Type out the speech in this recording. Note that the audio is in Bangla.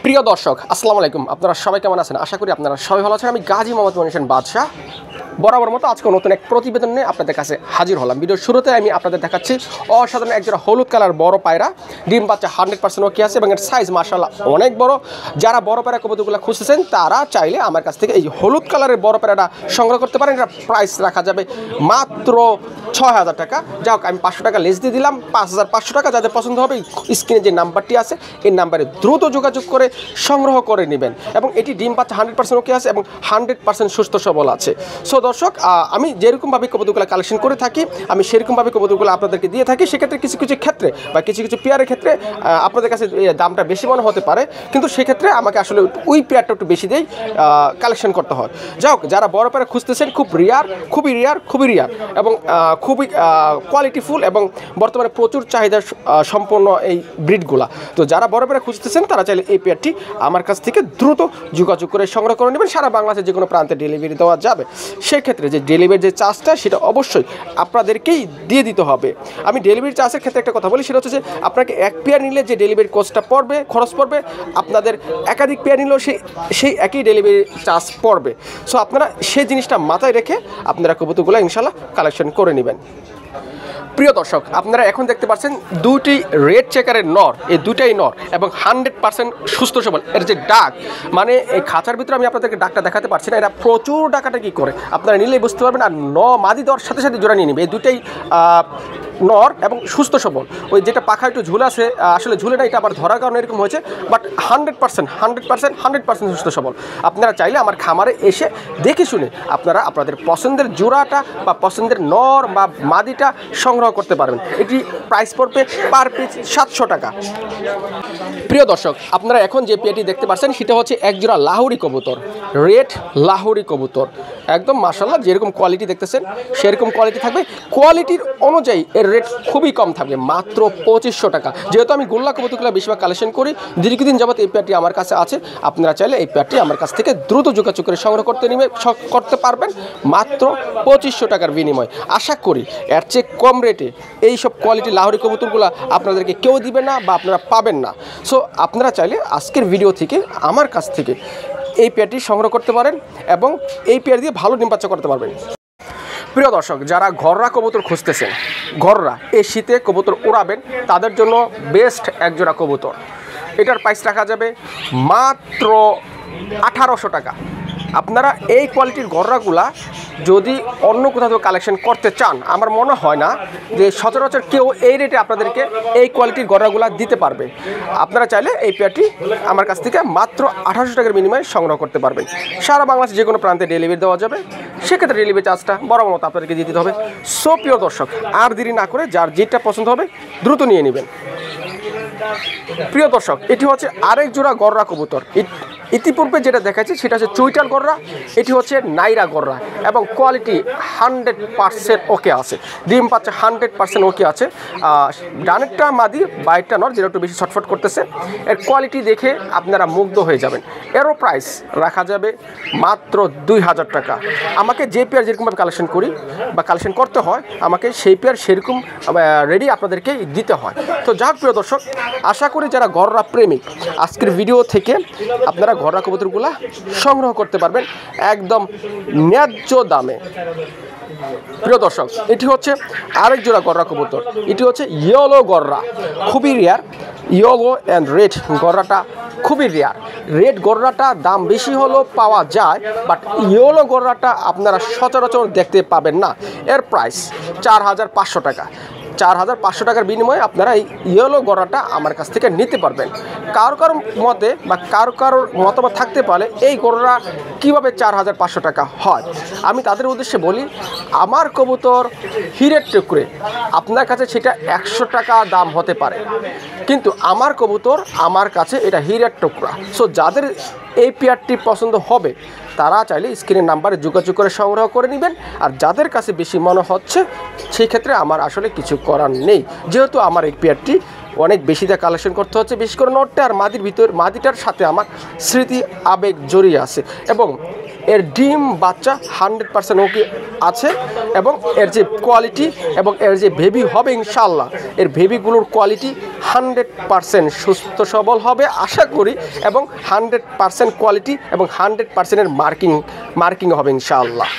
প্রিয় দর্শক আসসালামু আলাইকুম, আপনারা সবাই কেমন আছেন? আশা করি আপনারা সবাই ভালো আছেন। আমি গাজী মোহাম্মদ মনির বাদশাহ বরাবর মতো আজকে নতুন এক প্রতিবেদন নিয়ে আপনাদের কাছে হাজির হলাম। ভিডিওর শুরুতে আমি আপনাদের দেখাচ্ছি অসাধারণ একজোড়া হলুদ কালার বড় পায়রা, ডিম বাচ্চা 100% ওকে আছে এবং এর সাইজ মাশাআল্লাহ অনেক বড়। যারা বড় পায়রা কবুতরগুলো খুঁজতেছেন তারা চাইলে আমার কাছ থেকে এই হলুদ কালারের বড় পায়রাটা সংগ্রহ করতে পারেন। এটা প্রাইস রাখা যাবে মাত্র ৬,০০০ টাকা। যাই আমি ৫০০ টাকা লেস দিয়ে দিলাম, ৫,৫০০ টাকা। যাদের পছন্দ হবে স্ক্রিনে যে নাম্বারটি আছে এই নাম্বারে দ্রুত যোগাযোগ করে সংগ্রহ করে নেবেন। এবং এটি ডিম বাচ্চা 100% ওকে আছে এবং 100% সুস্থ সবল আছে। সো দর্শক, আমি যেরকমভাবে কবুতরগুলো কালেকশন করে থাকি আমি সেরকমভাবে কবুতরগুলো আপনাদেরকে দিয়ে থাকি। সেক্ষেত্রে কিছু কিছু ক্ষেত্রে বা কিছু কিছু পেয়ারের ক্ষেত্রে আপনাদের কাছে দামটা বেশি মনে হতে পারে, কিন্তু সেক্ষেত্রে আমাকে আসলে ওই পেয়ারটা একটু বেশি দিয়েই কালেকশন করতে হয়। যাই হোক, যারা বড় পেয়ার খুঁজতেছেন খুবই রেয়ার এবং খুবই কোয়ালিটিফুল এবং বর্তমানে প্রচুর চাহিদা সম্পন্ন এই ব্রিডগুলা। তো যারা বড় পেয়ার খুঁজতেছেন তারা চাইলে এই পেয়ারটি আমার কাছ থেকে দ্রুত যোগাযোগ করে সংগ্রহ করে নেবেন। সারা বাংলাদেশের যে কোনো প্রান্তে ডেলিভারি দেওয়া যাবে। সেক্ষেত্রে যে ডেলিভারির যে চার্জটা সেটা অবশ্যই আপনাদেরকেই দিয়ে দিতে হবে। আমি ডেলিভারি চার্জের ক্ষেত্রে একটা কথা বলি, সেটা হচ্ছে যে আপনাকে এক পেয়ার নিলে যে ডেলিভারি কস্টটা খরচ পড়বে, আপনাদের একাধিক পেয়ার নিলেও সেই একই ডেলিভারি চার্জ পড়বে। সো আপনারা সেই জিনিসটা মাথায় রেখে আপনারা কবুতরগুলো ইনশাল্লাহ কালেকশন করে নেবেন। প্রিয় দর্শক, আপনারা এখন দেখতে পাচ্ছেন দুটি রেড চেকারের নর, এই দুটাই নর এবং 100% সুস্থ সবল। এর যে ডাক, মানে এই খাঁচার ভিতরে আমি আপনাদেরকে ডাকটা দেখাতে পারছি না, এরা প্রচুর ডাকাটা কি করে আপনারা নিলেই বুঝতে পারবেন। আর মাদি দর সাথে সাথে জোড়া নিয়ে নেবে। এই দুটাই নর এবং সুস্থ সবল। ওই যেটা পাখা একটু ঝুলে আছে, আসলে ঝুলে না, এটা আবার ধরার কারণে এরকম হয়েছে, বাট 100% সুস্থ সবল। আপনারা চাইলে আমার খামারে এসে দেখে শুনে আপনারা আপনাদের পছন্দের জোড়াটা বা পছন্দের নর বা মাদিটা সংগ্রহ করতে পারবেন। এটি প্রাইস পড়বে পার পিস ৭০০ টাকা। প্রিয় দর্শক, আপনারা এখন যে পেয়ারটি দেখতে পাচ্ছেন সেটা হচ্ছে একজোড়া লাহোরি কবুতর, রেড লাহোরি কবুতর। একদম মাশাআল্লাহ যেরকম কোয়ালিটি দেখতেছেন সেরকম কোয়ালিটি থাকবে। কোয়ালিটির অনুযায়ী এর রেট খুবই কম থাকবে, মাত্র ২৫০০ টাকা। যেহেতু আমি গোল্লা কবুতরগুলো বেশিরভাগ কালেকশন করি, দীর্ঘদিন যাবত এই পেয়ারটি আমার কাছে আছে। আপনারা চাইলে এই পেয়ারটি আমার কাছ থেকে দ্রুত যোগাযোগ করে সংগ্রহ করতে পারবেন মাত্র ২৫০০ টাকার বিনিময়। আশা করি এর চেয়ে কম রেটে এইসব কোয়ালিটি লাহোরি কবুতরগুলো আপনাদেরকে কেউ দিবে না বা আপনারা পাবেন না। সো আপনারা চাইলে আজকের ভিডিও থেকে আমার কাছ থেকে এই পেয়ারটি সংগ্রহ করতে পারেন এবং এই পেয়ার দিয়ে ভালো ডিম বাচ্চা করতে পারবেন। প্রিয় দর্শক, যারা ঘররা কবুতর খুঁজতেছেন, ঘররা এই শীতে কবুতর উড়াবেন, তাদের জন্য বেস্ট একজোড়া কবুতর। এটার প্রাইস রাখা যাবে মাত্র ১৮০০ টাকা। আপনারা এই কোয়ালিটির গররাগুলা যদি অন্য কোথাও কালেকশন করতে চান, আমার মনে হয় না যে সচরাচর কেউ এই রেটে আপনাদেরকে এই কোয়ালিটির গররাগুলা দিতে পারবে। আপনারা চাইলে এই পেয়ারটি আমার কাছ থেকে মাত্র ১৮০০ টাকার বিনিময়ে সংগ্রহ করতে পারবেন। সারা বাংলাদেশে যে কোনো প্রান্তে ডেলিভারি দেওয়া যাবে। সেক্ষেত্রে ডেলিভারি চার্জটা বরাবর মতো আপনাদেরকে দিয়ে দিতে হবে। সো প্রিয় দর্শক, আর দেরি না করে যার যেটা পছন্দ হবে দ্রুত নিয়ে নেবেন। প্রিয় দর্শক, এটি হচ্ছে আরেক জোড়া গররা কবুতর। ইতিপূর্বে যেটা দেখাচ্ছি সেটা হচ্ছে চুইটাল গররা, এটি হচ্ছে নাইরা গররা এবং কোয়ালিটি 100% ওকে আছে। ডিম পাচ্ছে 100% ওকে আছে। ডানেরটা মাদি, বাইরটা নর, যেটা একটু বেশি ছটফট করতেছে। এর কোয়ালিটি দেখে আপনারা মুগ্ধ হয়ে যাবেন। এরও প্রাইস রাখা যাবে মাত্র ২০০০ টাকা। আমাকে যে পেয়ার যেরকমভাবে কালেকশন করি বা কালেকশন করতে হয়, আমাকে সেই পেয়ার সেরকম রেডি আপনাদেরকে দিতে হয়। তো যাক প্রিয় দর্শক, আশা করি যারা গররা প্রেমিক আজকের ভিডিও থেকে আপনারা ঘররা কবুতরগুলা সংগ্রহ করতে পারবেন একদম ন্যায্য দামে। প্রিয় দর্শক, এটি হচ্ছে আরেক জোড়া গররা কবুতর। এটি হচ্ছে ইয়েলো গররা, খুবই রেয়ার। ইয়েলো অ্যান্ড রেড গররাটা খুবই রেয়ার। রেড গররাটা দাম বেশি হলেও পাওয়া যায়, বাট ইয়েলো গররাটা আপনারা সচরাচর দেখতে পাবেন না। এর প্রাইস ৪৫০০ টাকা। ৪৫০০ টাকার বিনিময়ে আপনারা এই ইয়েলো গররাটা আমার কাছ থেকে নিতে পারবেন। কারোর মতে বা কারোর মতামত থাকতে পারে এই গররা কীভাবে ৪৫০০ টাকা হয়। আমি তাদের উদ্দেশ্যে বলি, আমার কবুতর হীরের টুকরে, আপনার কাছে সেটা ১০০ টাকা দাম হতে পারে, কিন্তু আমার কবুতর আমার কাছে এটা হীরের টুকরা। সো যাদের এই পেয়ারটি পছন্দ হবে তারা চাইলে স্ক্রিনের নাম্বারে যোগাযোগ করে সংগ্রহ করে নেবেন। আর যাদের কাছে বেশি মনে হচ্ছে সেই ক্ষেত্রে আমার আসলে কিছু করার নেই, যেহেতু আমার এই পেয়ারটি অনেক বেশিতে কালেকশন করতে হচ্ছে, বিশেষ করে নটটা আর মাদিটার সাথে আমার স্মৃতি আবেগ জড়িয়ে আছে এবং এর ডিম বাচ্চা 100% ওকে আছে এবং এর যে কোয়ালিটি এবং এর যে বেবি হবে ইনশাআল্লাহ এর বেবিগুলোর কোয়ালিটি 100% সুস্থ সবল হবে আশা করি এবং 100% কোয়ালিটি এবং 100% এর মার্কিং হবে ইনশাআল্লাহ।